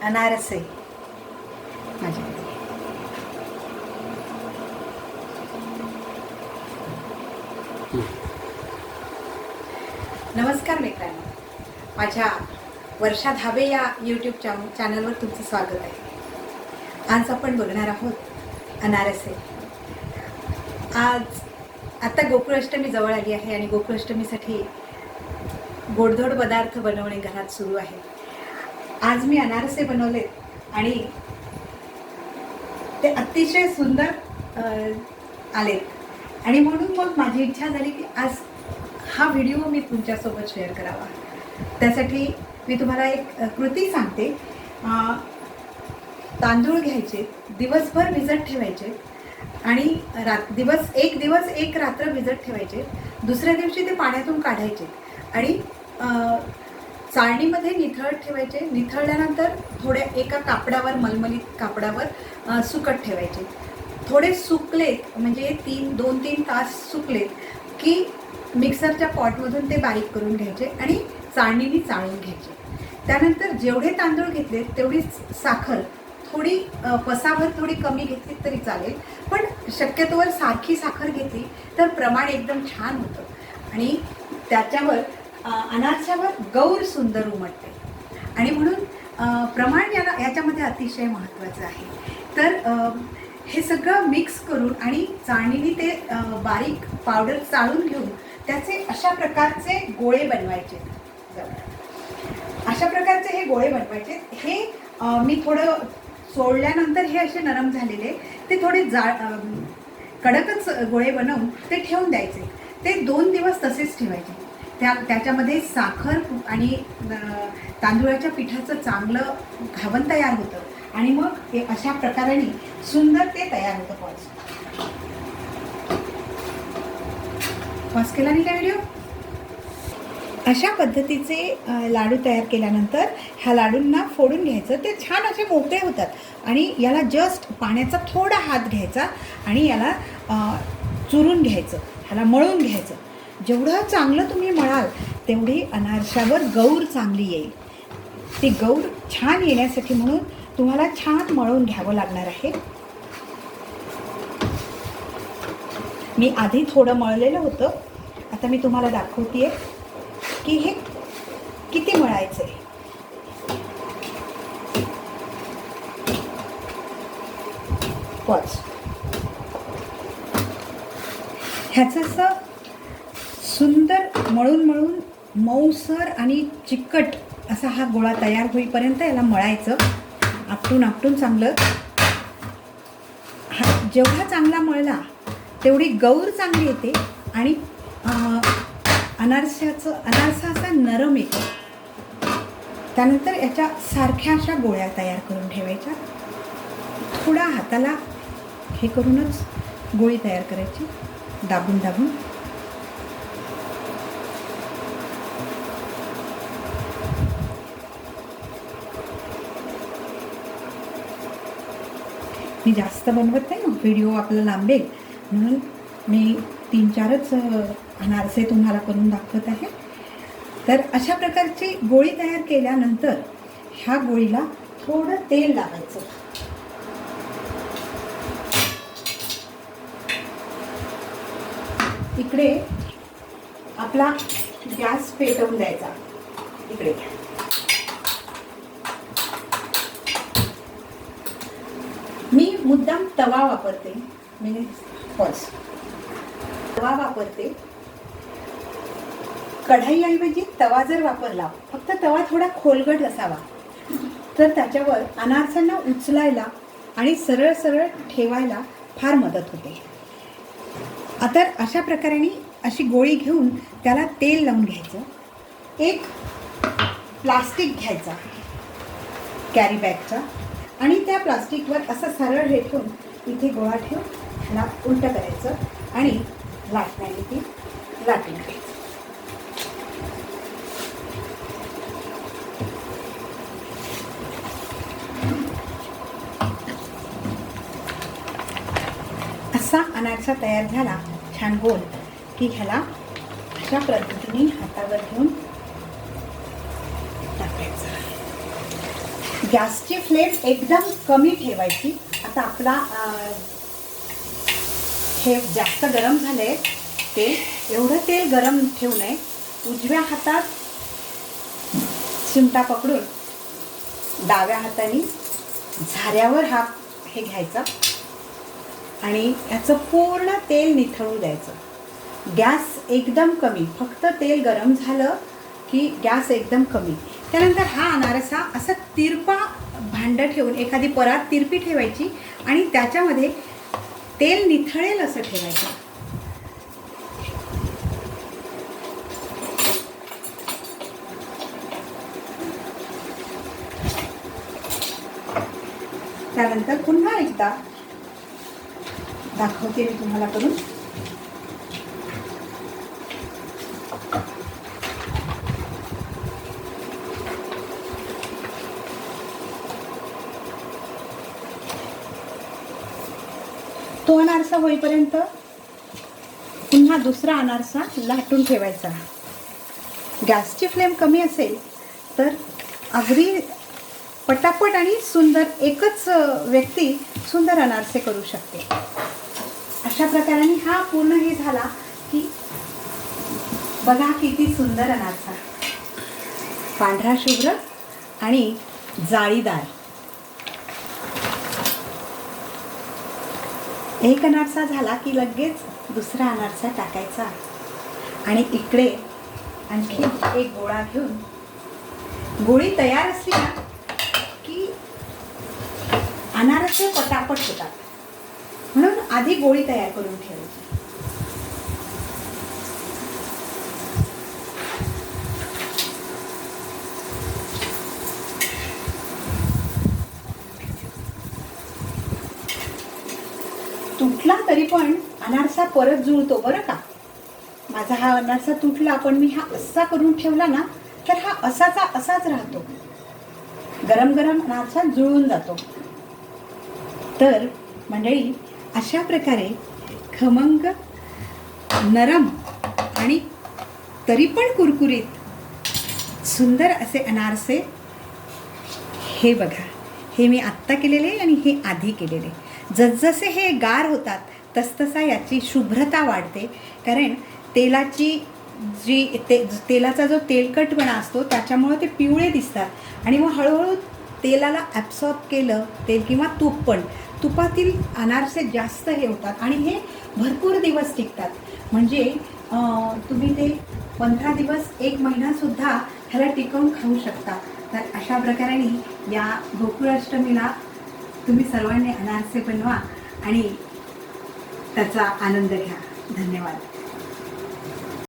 अनारसे माझ्या नमस्कार मित्रांनो, माझ्या वर्षा धाबे या यूट्यूब चॅनलवर तुमचं स्वागत आहे। आज आपण बघणार आहोत अनारसे। आता गोकुळाष्टमी जवळ आली आहे आणि गोकुळाष्टमीसाठी गोडधोड पदार्थ बनवणे घरात सुरू आहे। आज मी अनारसे बनवले आणि ते अतिशय सुंदर आलेत आणि म्हणून मग माझी इच्छा झाली की आज हा व्हिडिओ मी तुमच्यासोबत शेअर करावा। त्यासाठी मी तुम्हाला एक कृती सांगते। तांदूळ घ्यायचे, दिवसभर भिजत ठेवायचे आणि एक दिवस एक रात्र भिजत ठेवायचे। दुसऱ्या दिवशी ते पाण्यातून काढायचे आणि चाळणीमध्ये निथळत ठेवायचे। निथळल्यानंतर थोड्या एका कापडावर, मलमलीत कापडावर सुकत ठेवायचे। थोडे सुकले म्हणजे 2-3 तास सुकले की मिक्सरच्या पॉटमधून ते बारीक करून घ्यायचे आणि चाळणीने चाळून घ्यायचे। त्यानंतर जेवढे तांदूळ घेतले तेवढी साखर थोडी पसाभर थोडी कमी घेतली तरी चालेल, पण शक्यतोवर सारखी साखर घेतली तर प्रमाण एकदम छान होतं आणि त्याच्यावर अनारशावर गौर सुंदर उमटते आणि म्हणून प्रमाण याच्यामध्ये अतिशय महत्त्वाचं आहे। तर हे सगळं मिक्स करून आणि चाळणीने ते बारीक पावडर चाळून घेऊन त्याचे अशा प्रकारचे गोळे बनवायचे। अशा प्रकारचे हे गोळे बनवायचे। हे मी थोडं सोडल्यानंतर हे असे नरम झालेले ते थोडे कडकच गोळे बनवून ते ठेवून द्यायचे। ते 2 दिवस तसेच ठेवायचे। त्याच्यामध्ये साखर आणि तांदूळाच्या पिठाचं चांगलं घावन तयार होतं आणि मग हे अशा प्रकाराने सुंदर ते तयार होतं। पॉज केला नाही का व्हिडिओ? अशा पद्धतीचे लाडू तयार केल्यानंतर ह्या लाडूंना फोडून घ्यायचं। ते छान असे मोकळे होतात आणि याला जस्ट पाण्याचा थोडा हात घ्यायचा आणि याला चुरून घ्यायचं, ह्याला मळून घ्यायचं। जेवढं चांगलं तुम्ही मळाल तेवढी अनारशावर गौर चांगली येईल। ती गौर छान येण्यासाठी म्हणून तुम्हाला छान मळून घ्यावं लागणार आहे। मी आधी थोडं मळलेलं होतं, आता मी तुम्हाला दाखवते की हे किती मळायचं आहे। पॉज। ह्याचं असं सुंदर मळून मऊसर आणि चिकट असा हा गोळा तयार होईपर्यंत याला मळायचं। आपटून चांगलं। जेवढा चांगला मळला तेवढी गौर चांगली येते आणि अनारसा असा नरम येतो। त्यानंतर याच्या सारख्या अशा गोळ्या तयार करून ठेवायच्या। थोडा हाताला हे करूनच गोळी तयार करायची, दाबून दाबून। मी जास्त बनवत नाही, व्हिडिओ आपला लांबेल म्हणून मी 3-4च अनारसे तुम्हाला करून दाखवत आहे। तर अशा प्रकारची गोळी तयार केल्यानंतर ह्या गोळीला थोडं तेल लावायचं। इकडे आपला गॅस पेटवून द्यायचा। इकडे मी मुद्दाम तवा वापरते। तवा वापरते। कढाईऐवजी तवा जर वापरला, फक्त तवा थोडा खोलगट असावा, तर त्याच्यावर अनारसांना उचलायला आणि सरळ सरळ ठेवायला फार मदत होते। आता अशा प्रकारे अशी गोळी घेऊन त्याला तेल लावून घ्यायचं। एक प्लास्टिक घ्यायचा कॅरी बॅगचा आणि त्या प्लास्टिकवर असं सरळ हे ठेवून इथे गोळा ठेवून ह्याला उलटं करायचं आणि लाटण्याने ती लाटून घ्यायचं। असा अनारसा तयार झाला छान गोल की ह्याला अशा पद्धतीने हातावर घेऊन टाकायचं। गॅसची फ्लेम एकदम कमी ठेवायची. आता आपला हे जास्त गरम झाले तेल, एवढं तेल गरम ठेवू नये. उजव्या हातात चिमटा पकडून डाव्या हाताने झाऱ्यावर हे घ्यायचं आणि याचं पूर्ण तेल निथळू द्यायचं. गॅस एकदम कमी, फक्त तेल गरम झालं की गॅस एकदम कमी. त्यानंतर हा अनारसा असा तिरपा भांडं ठेवून एखादी परात तिरपी ठेवायची आणि त्याच्यामध्ये तेल निथळेल असं ठेवायचं. त्यानंतर पुन्हा एकदा दाखवते मी तुम्हाला करून. तो अनारसा होईपर्यंत पुन्हा दुसरा अनारसा लाटून ठेवायचा. गॅसची फ्लेम कमी असेल तर अगदी पटापट आणि सुंदर एकच व्यक्ती सुंदर अनारसे करू शकते. अशा प्रकाराने हा पूर्ण हे झाला की बघा किती सुंदर अनारसा, पांढरा शुभ्र आणि जाळीदार. एक अनारसा झाला की लगेच दुसरा अनारसा टाकायचा आणि इकडे आणखी एक गोळा घेऊन गोळी तयार असली ना की अनारसे पटापट होतात, म्हणून आधी गोळी तयार करून ठेवायची. तुटला तरी पण अनारसा परत जुळतो बरं का. माझा हा अनारसा तुटला पण मी हा असा करून ठेवला ना तर हा असाचा असाच राहतो. गरम गरम अनारसा जुळून जातो. तर मंडळी, अशा प्रकारे खमंग, नरम आणि तरी पण कुरकुरीत सुंदर असे अनारसे हे बघा. हे मी आत्ता केलेले आणि हे आधी केलेले. जसजसे हे गार होतात तसतसा याची शुभ्रता वाढते, कारण तेलाचा जो तेलकटपणा असतो त्याच्यामुळे ते पिवळे दिसतात आणि मग हळूहळू तेलाला ॲब्सॉर्ब केलं तेल किंवा तूप, पण तुपातील अनारसे जास्त हे होतात आणि हे भरपूर दिवस टिकतात. म्हणजे तुम्ही ते 15 दिवस 1 महिनासुद्धा ह्याला टिकवून खाऊ शकता. तर अशा प्रकारे या गोकुळाष्टमीला तुम्ही सर्वांनी अनारसे बनवा आणि त्याचा आनंद घ्या. धन्यवाद.